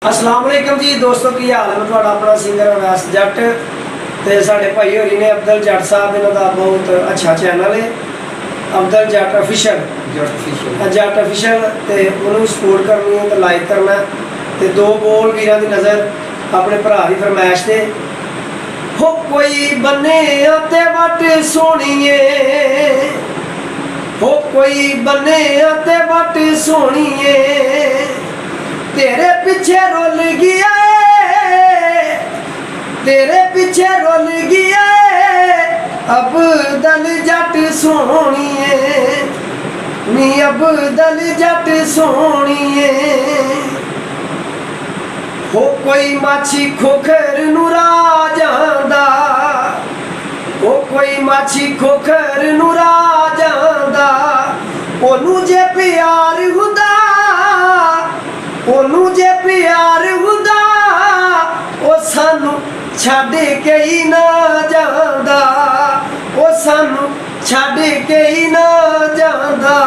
अस्सलाम वालेकुम जी दोस्तों, की हाल है? मैं थोड़ा अपना सिंगर अवैस जट ते साडे भाई होरी ने अब्दुल जट साहब, इन्हों का बहुत अच्छा चैनल है अब्दुल जट ऑफिशियल जट ऑफिशियल। ते उन्होंने सपोर्ट करनी है तो लाइक करना ते दो बोल वीरां दी नज़र अपने भरा की फरमाइश ते हो कोई बने ते वट सोहणीए, हो कोई बने ते वट सोहणीए, तेरे पीछे रुल गया तेरे पीछे रुल गया अब्दुल जट सोहणीए नी अब्दुल जट सोहणीए। हो कोई माछी खोखर नूं राह जांदा, हो कोई माछी खोखर नूं राह जांदा, ओनू जे प्यार हुंदा, ओनू जे प्यार हुंदा ओ सानू छड्ड के ही ना जांदा, ओ सानू छड्ड के ही ना जांदा।